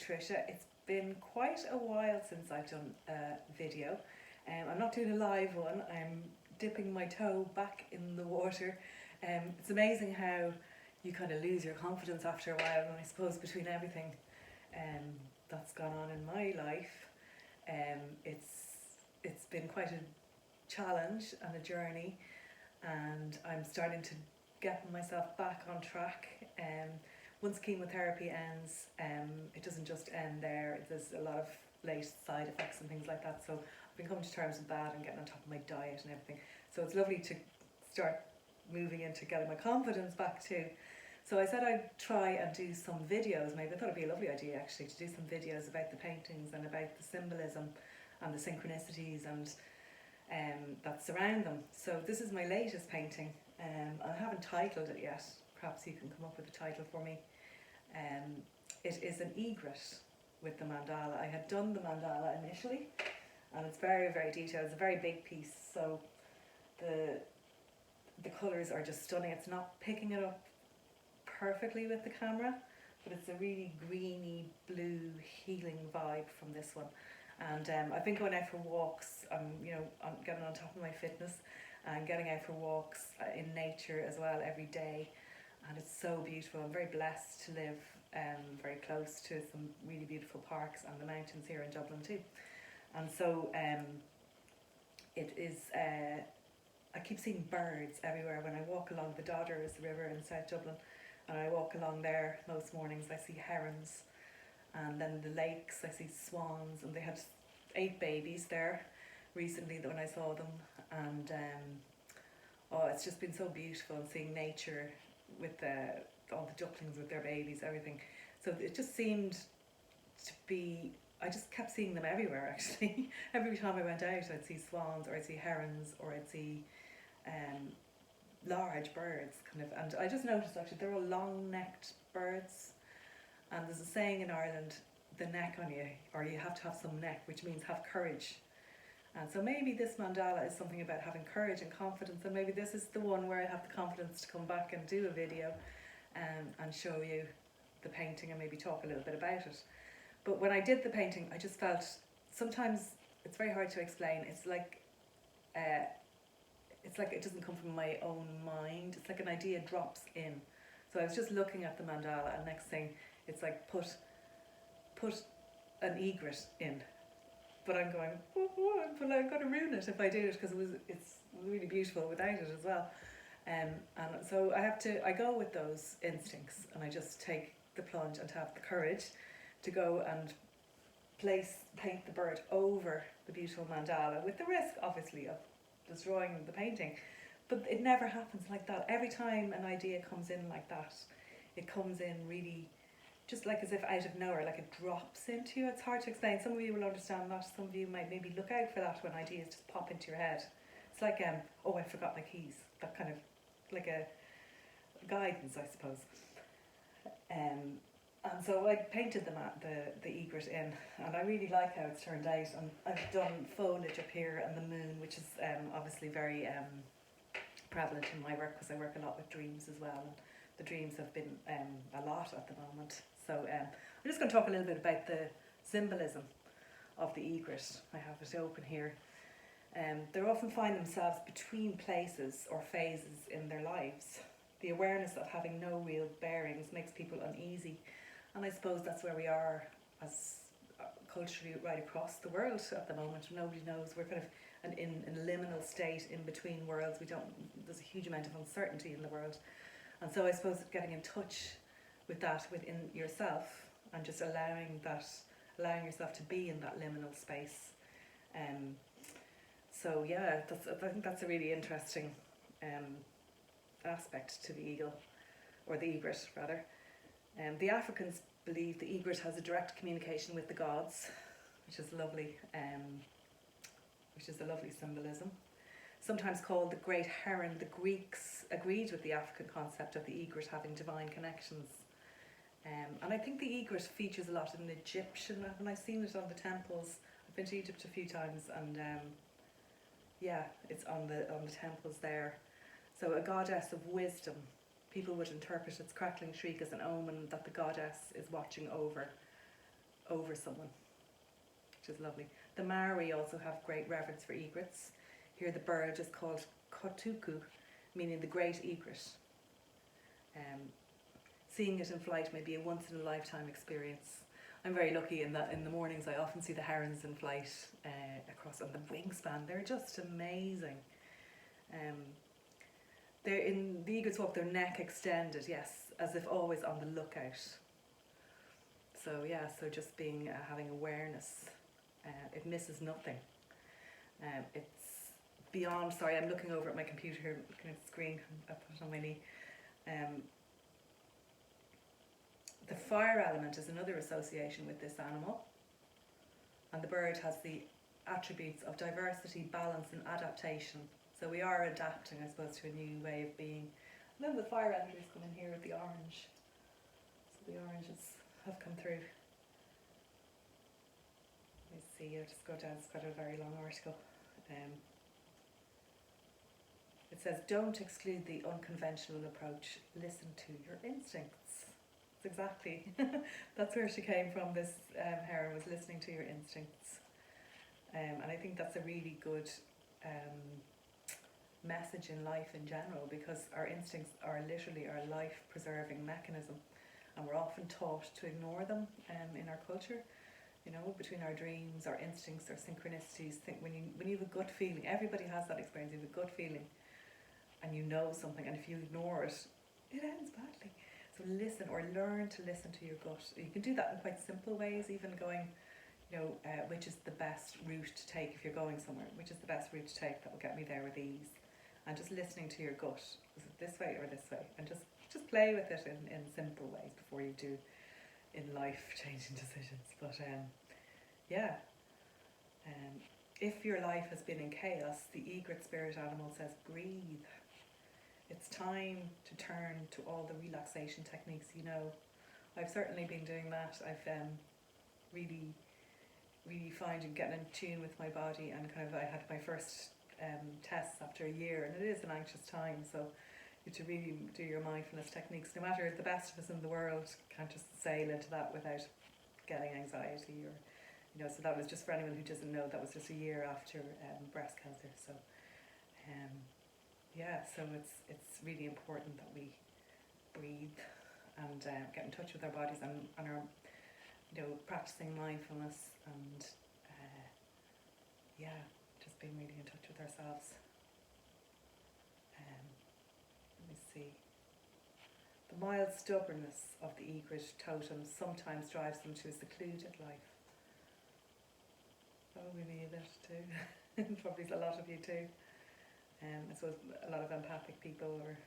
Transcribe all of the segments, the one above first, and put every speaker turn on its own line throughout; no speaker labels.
Patricia. It's been quite a while since I've done a video. I'm not doing a live one, I'm dipping my toe back in the water. It's amazing how you kind of lose your confidence after a while, and I suppose between everything that's gone on in my life, it's been quite a challenge and a journey, and I'm starting to get myself back on track. Once chemotherapy ends, it doesn't just end there. There's a lot of late side effects and things like that. So I've been coming to terms with that and getting on top of my diet and everything. So it's lovely to start moving into getting my confidence back too. So I said I'd try and do some videos. Maybe I thought it'd be a lovely idea actually to do some videos about the paintings and about the symbolism and the synchronicities and that surround them. So this is my latest painting. I haven't titled it yet. Perhaps you can come up with a title for me. It is an egret with the mandala. I had done the mandala initially, and it's very, very detailed. It's a very big piece, so the colours are just stunning. It's not picking it up perfectly with the camera, but it's a really greeny, blue, healing vibe from this one. And I've been going out for walks. I'm getting on top of my fitness and getting out for walks in nature as well every day. And it's so beautiful. I'm very blessed to live very close to some really beautiful parks and the mountains here in Dublin too. And so it is, I keep seeing birds everywhere. When I walk along the Dodders River in South Dublin, and I walk along there most mornings, I see herons. And then the lakes, I see swans, and they had 8 babies there recently when I saw them. And it's just been so beautiful seeing nature with all the ducklings with their babies, everything. So it just seemed to be, I just kept seeing them everywhere actually. Every time I went out I'd see swans, or I'd see herons, or I'd see large birds kind of. And I just noticed actually they're all long-necked birds, and there's a saying in Ireland, the neck on you, or you have to have some neck, which means have courage. And so maybe this mandala is something about having courage and confidence, and maybe this is the one where I have the confidence to come back and do a video and show you the painting and maybe talk a little bit about it. But when I did the painting, I just felt, sometimes it's very hard to explain. It's like it doesn't come from my own mind. It's like an idea drops in. So I was just looking at the mandala, and next thing it's like put an egret in. But I'm going, but I'm going to ruin it if I do it, because it's really beautiful without it as well. And so I go with those instincts, and I just take the plunge and have the courage to go and paint the bird over the beautiful mandala, with the risk obviously of destroying the painting. But it never happens like that. Every time an idea comes in like that, it comes in really just like as if out of nowhere, like it drops into you. It's hard to explain. Some of you will understand that. Some of you might maybe look out for that when ideas just pop into your head. It's like, oh, I forgot my keys. That kind of, like a guidance, I suppose. And so I painted the egret in, and I really like how it's turned out. And I've done foliage up here and the moon, which is obviously very prevalent in my work, because I work a lot with dreams as well. And the dreams have been a lot at the moment. So I'm just going to talk a little bit about the symbolism of the egret. I have it open here. They often find themselves between places or phases in their lives. The awareness of having no real bearings makes people uneasy, and I suppose that's where we are as culturally right across the world at the moment. Nobody knows. We're kind of in a liminal state in between worlds. There's a huge amount of uncertainty in the world, and so I suppose getting in touch with that within yourself, and just allowing yourself to be in that liminal space. So yeah, I think that's a really interesting aspect to the eagle, or the egret rather. The Africans believe the egret has a direct communication with the gods, which is lovely, which is a lovely symbolism. Sometimes called the great heron, the Greeks agreed with the African concept of the egret having divine connections. And I think the egret features a lot in Egyptian, and I've seen it on the temples. I've been to Egypt a few times, and yeah, it's on the temples there. So a goddess of wisdom. People would interpret its crackling shriek as an omen that the goddess is watching over over someone, which is lovely. The Maori also have great reverence for egrets. Here the bird is called kotuku, meaning the great egret. Seeing it in flight may be a once in a lifetime experience. I'm very lucky in that in the mornings I often see the herons in flight across on the wingspan. They're just amazing. They're in the egrets walk, their neck extended, yes, as if always on the lookout. So yeah, so just being having awareness. It misses nothing. It's beyond. Sorry, I'm looking over at my computer here, looking at the screen. I put it on my knee. The fire element is another association with this animal, and the bird has the attributes of diversity, balance and adaptation. So we are adapting, I suppose, to a new way of being. And then the fire energies come in here with the orange. So the oranges have come through. Let me see, I'll just go down, it's quite a very long article. It says, don't exclude the unconventional approach, listen to your instincts. It's exactly, that's where she came from, this heron, was listening to your instincts. And I think that's a really good message in life in general, because our instincts are literally our life-preserving mechanism, and we're often taught to ignore them in our culture. You know, between our dreams, our instincts, our synchronicities. Think when you have a gut feeling, everybody has that experience. You have a gut feeling, and you know something, and if you ignore it, it ends badly. So listen, or learn to listen to your gut. You can do that in quite simple ways, even going, you know, which is the best route to take if you're going somewhere. Which is the best route to take that will get me there with ease, and just listening to your gut. Is it this way or this way? And just play with it in simple ways before you do in life changing decisions. But yeah, if your life has been in chaos, the egret spirit animal says breathe. It's time to turn to all the relaxation techniques. You know, I've certainly been doing that. I've really finding getting in tune with my body, and kind of I had my first tests after a year, and it is an anxious time, so you to really do your mindfulness techniques. No matter the best of us in the world can't just sail into that without getting anxiety, or you know. So that was just for anyone who doesn't know. That was just a year after breast cancer. So yeah, so it's really important that we breathe and get in touch with our bodies, and are, you know, practicing mindfulness, and yeah, just being really in touch with ourselves. Let me see. The mild stubbornness of the egret totem sometimes drives them to a secluded life. Probably me a bit too. Probably a lot of you too. I suppose a lot of empathic people or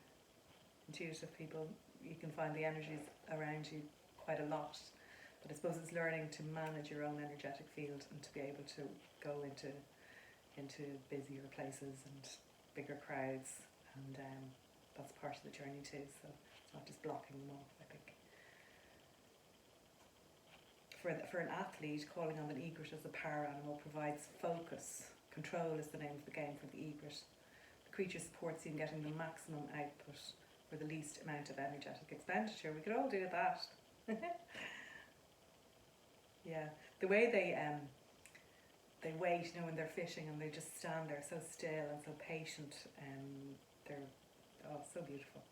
intuitive people, you can find the energies around you quite a lot. But I suppose it's learning to manage your own energetic field, and to be able to go into busier places and bigger crowds, and that's part of the journey too. So it's not just blocking them off, I think. For an athlete, calling on an egret as a power animal provides focus. Control is the name of the game for the egret. The creature supports you in getting the maximum output for the least amount of energetic expenditure. We could all do that. Yeah, the way they wait, you know, when they're fishing, and they just stand there so still and so patient, and they're so beautiful.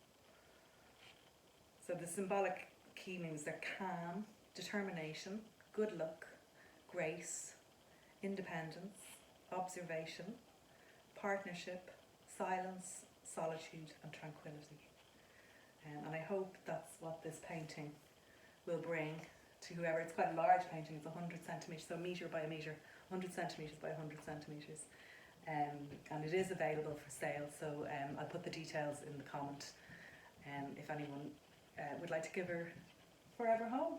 So the symbolic key means they're calm, determination, good luck, grace, independence, observation, partnership, silence, solitude and tranquility. And I hope that's what this painting will bring to whoever. It's quite a large painting, it's 100 centimetres, so metre by a metre, 100 centimetres by 100 centimetres. And it is available for sale, so I'll put the details in the comment if anyone would like to give her forever home.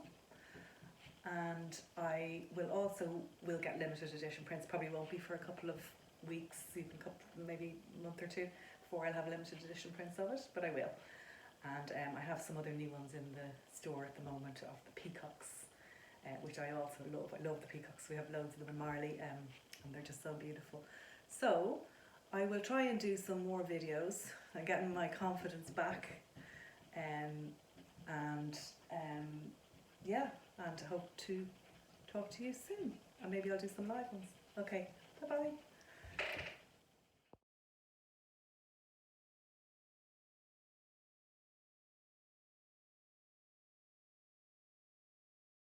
And I will get limited edition prints. Probably won't be for a couple of weeks, even maybe a month or two before I'll have limited edition prints of it, but I will. And I have some other new ones in the store at the moment of the peacocks, which I also love. I love the peacocks. We have loads of them in Marley, and they're just so beautiful. So I will try and do some more videos. I'm getting my confidence back, and yeah, and hope to talk to you soon. And maybe I'll do some live ones. Okay, bye bye.